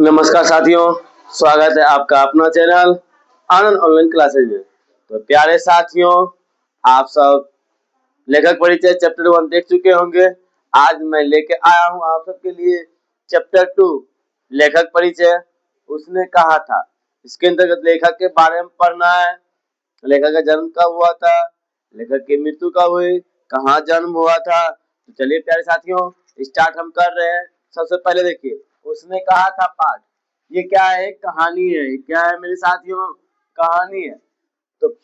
नमस्कार साथियों, स्वागत है आपका अपना चैनल आनंद ऑनलाइन क्लासेज में। तो प्यारे साथियों, आप सब लेखक परिचय चैप्टर 1 देख चुके होंगे। आज मैं लेके आया हूं आप सबके लिए चैप्टर 2 लेखक परिचय। उसने कहा था, इसके अंतर्गत लेखक के बारे में पढ़ना है। लेखक का जन्म कब हुआ था, लेखक की मृत्यु कब हुई, कहाँ जन्म हुआ था। तो चलिए प्यारे साथियों, स्टार्ट हम कर रहे हैं। सबसे पहले देखिए, उसने कहा था पाठ। ये क्या है? कहानी है। ये क्या है मेरे साथियों? कहानी है। तो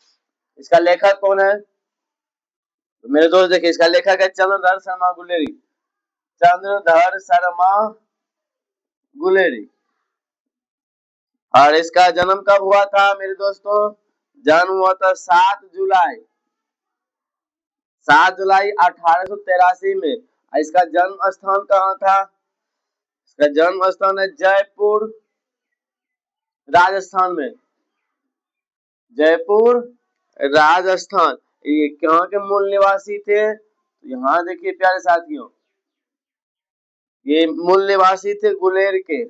इसका लेखक कौन है? तो मेरे दोस्त देखिए, इसका लेखक है चंद्रधर शर्मा गुलेरी। चंद्रधर शर्मा गुलेरी। और इसका जन्म कब हुआ था मेरे दोस्तों? जन्म हुआ था 7 जुलाई 1883 में। इसका जन्म स्थान कहाँ था? इसका जन्म स्थान है जयपुर, राजस्थान में। जयपुर, राजस्थान। ये कहाँ के मूल निवासी थे? यहाँ देखिए प्यारे साथियों, ये मूल निवासी थे गुलेर के।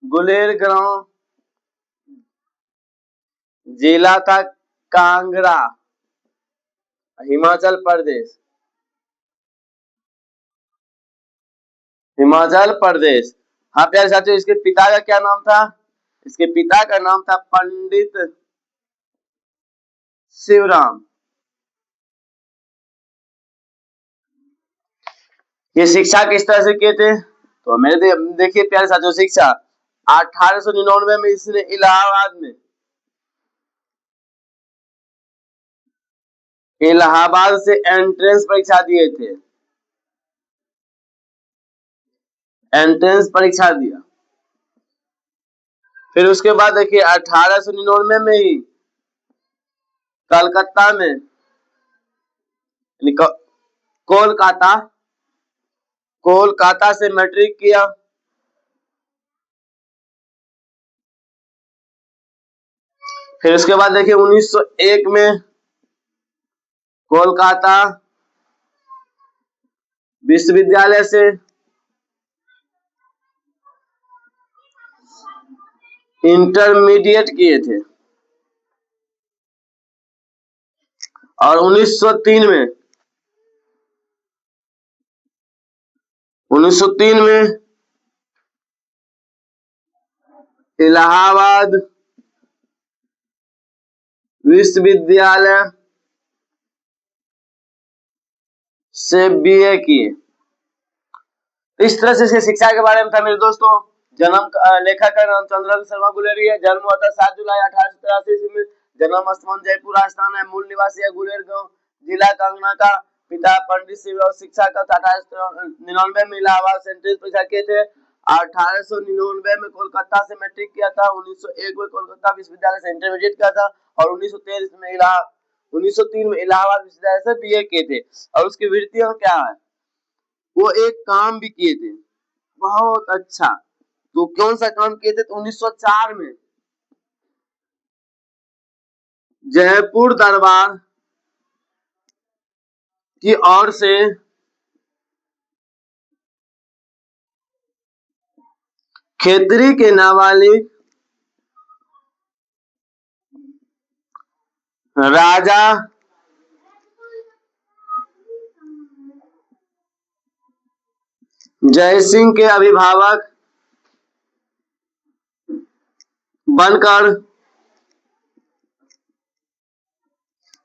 गुलेर गांव, जिला था कांगड़ा, हिमाचल प्रदेश। हिमाचल प्रदेश। हाँ प्यारे साथियों, इसके पिता का क्या नाम था? इसके पिता का नाम था पंडित शिवराम। ये शिक्षा किस तरह से किए थे? तो मेरे देखिए प्यारे साथियों, शिक्षा 1899 में इसने इलाहाबाद से एंट्रेंस परीक्षा दिए थे। एंट्रेंस परीक्षा दिया। फिर उसके बाद देखिए 1899 में ही कलकत्ता में, कोलकाता कोलकाता से मैट्रिक किया। फिर उसके बाद देखिए 1901 में कोलकाता विश्वविद्यालय से इंटरमीडिएट किए थे। और 1903 में इलाहाबाद विश्वविद्यालय से बीए किए। इस तरह से इसके शिक्षा के बारे में था मेरे दोस्तों। लेखक का नाम चंद्रधर शर्मा गुलेरी है। जन्म हुआ था 7 जुलाई 1883 में। जन्म स्थान जयपुर, राजस्थान है। मूल निवासी है गुलेर गांव, जिला कांगड़ा का। पिता पंडित शिवराम। शिक्षा का 1899 में इलाहाबाद से एंट्रेंस परीक्षा किए थे। 1899 में कोलकाता से मैट्रिक किया था। 1901 में कोलकाता विश्वविद्यालय से इंटरमीडिएट किया था। और 1903 में इलाहाबाद विश्वविद्यालय से बीए किए थे। और उसकी वृत्तियां क्या है? वो एक काम भी किए थे बहुत अच्छा। तो कौन सा काम किए थे? तो 1904 में जयपुर दरबार की ओर से खेतरी के नाबालिग राजा जयसिंह के अभिभावक बनकर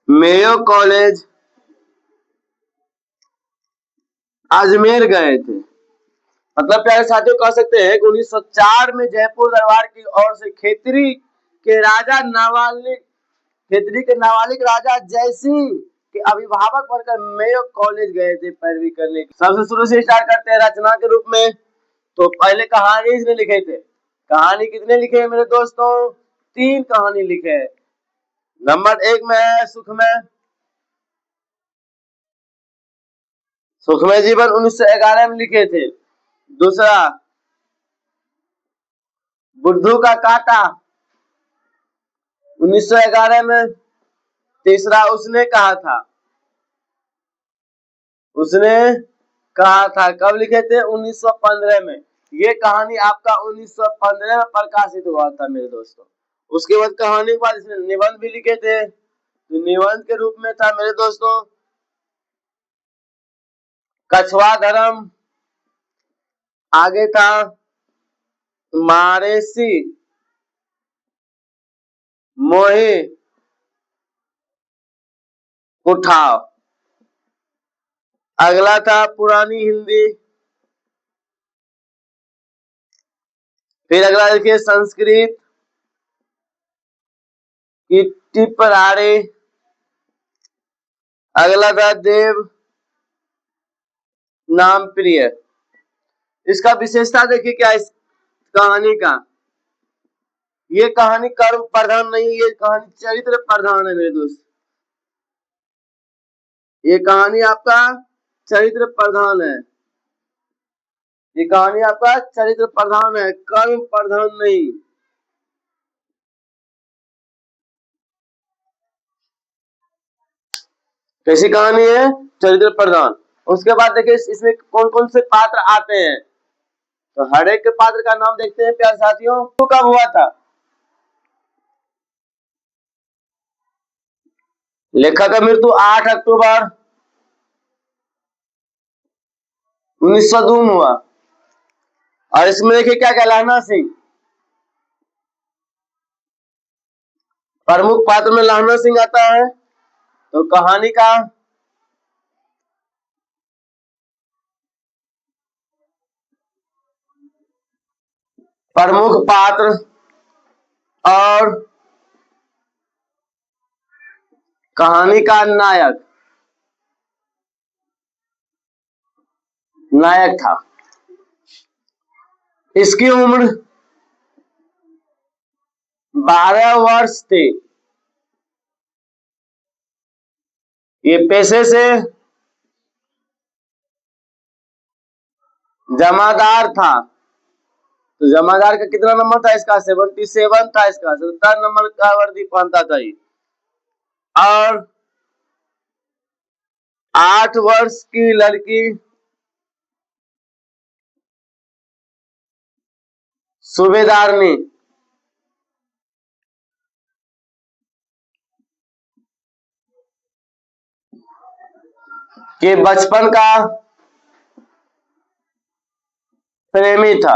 मेयो कॉलेज अजमेर गए थे। मतलब प्यारे साथियों, कह सकते हैं कि 1904 में जयपुर दरबार की ओर से खेतरी के नाबालिग राजा जयसिंह के अभिभावक बनकर मेयो कॉलेज गए थे पैरवी करने की। सबसे शुरू से स्टार्ट करते हैं रचना के रूप में। तो पहले कहानी इसने लिखे थे। कहानी कितने लिखे हैं मेरे दोस्तों? 3 कहानी लिखे हैं। नंबर 1 में है सुखमय जीवन 1911 में लिखे थे। दूसरा बुद्धू का कांटा 1911 में। तीसरा उसने कहा था कब लिखे थे? 1915 में। ये कहानी आपका 1915 में प्रकाशित हुआ था मेरे दोस्तों। उसके बाद कहानी के बाद इसने निबंध भी लिखे थे, तो निबंध के रूप में था मेरे दोस्तों कछुआ धर्म, आगे था मारेसी मोहे उठाओ, अगला था पुरानी हिंदी, फिर अगला देखिए संस्कृत की टिपरारे, अगला था देव नाम प्रिय। इसका विशेषता देखिए क्या इस कहानी का, ये कहानी कर्म प्रधान नहीं, ये कहानी चरित्र प्रधान है मेरे दोस्त। ये कहानी आपका चरित्र प्रधान है, ये कहानी आपका चरित्र प्रधान है, कर्म प्रधान नहीं। कैसी कहानी है? चरित्र प्रधान। उसके बाद देखिए इसमें कौन कौन से पात्र आते हैं, तो हर एक के पात्र का नाम देखते हैं प्यारे साथियों। तो कब हुआ था? लेखक का मृत्यु 8 अक्टूबर 1902 में हुआ। और इसमें देखिए क्या क्या, लहना सिंह प्रमुख पात्र में लहना सिंह आता है। तो कहानी का प्रमुख पात्र और कहानी का नायक नायक था। इसकी उम्र 12 वर्ष थी। ये पेशे से जमादार था। तो जमादार का कितना नंबर था इसका? 77 था इसका, 70 नंबर का वर्दी पहनता था ये। और 8 वर्ष की लड़की सूबेदारनी के बचपन का प्रेमी था।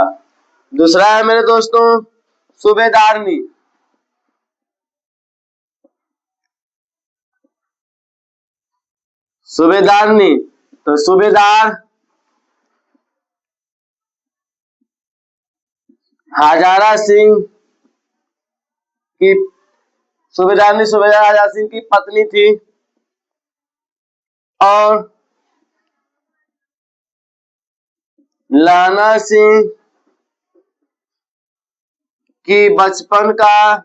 दूसरा है मेरे दोस्तों सूबेदारनी, सूबेदारनी तो सूबेदार हजारा सिंह की, सूबेदारनी सूबेदार हजारा सिंह की पत्नी थी। और लाना सिंह की बचपन का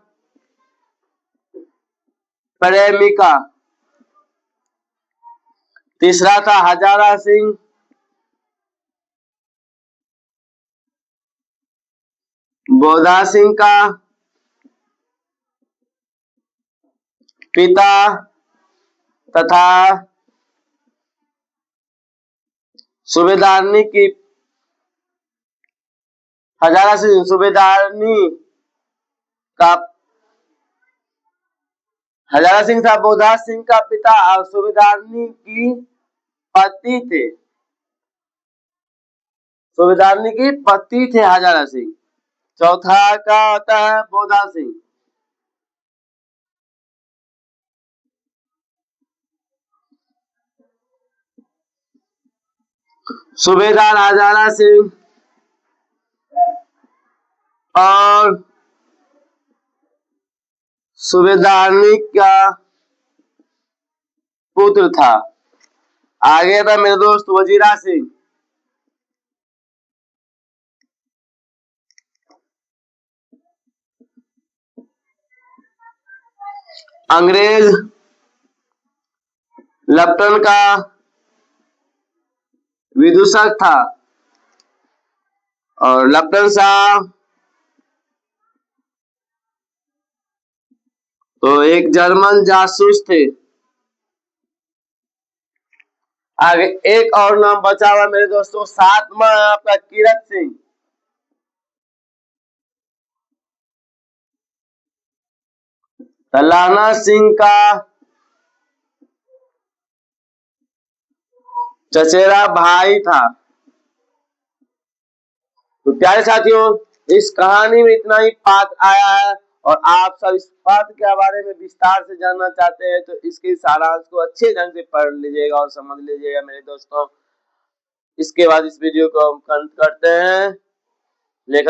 प्रेमिका। तीसरा था हजारा सिंह बोधा सिंह का पिता तथा सूबेदारनी की, हजारा सिंह सूबेदारनी का, हजारा सिंह था बोधा सिंह का पिता और सूबेदारनी की पति थे, सूबेदारनी की पति थे हजारा सिंह। चौथा का आता है बोधा सिंह। सूबेदार हजारा सिंह और सूबेदारनी का पुत्र था। आगे था मेरे दोस्त वजीरा सिंह। अंग्रेज लेफ्टन का विदूषक था। और लेफ्टन साहब तो एक जर्मन जासूस थे। आगे एक और नाम बचा हुआ मेरे दोस्तों, सातवां आपका कीरत सिंह। तलाना सिंह का चचेरा भाई था। तो प्यारे साथियों, इस कहानी में इतना ही पाठ आया है और आप सब इस पाठ के बारे में विस्तार से जानना चाहते हैं तो इसके सारांश को अच्छे ढंग से पढ़ लीजिएगा और समझ लीजिएगा मेरे दोस्तों। इसके बाद इस वीडियो को हम अंत करते हैं। लेखक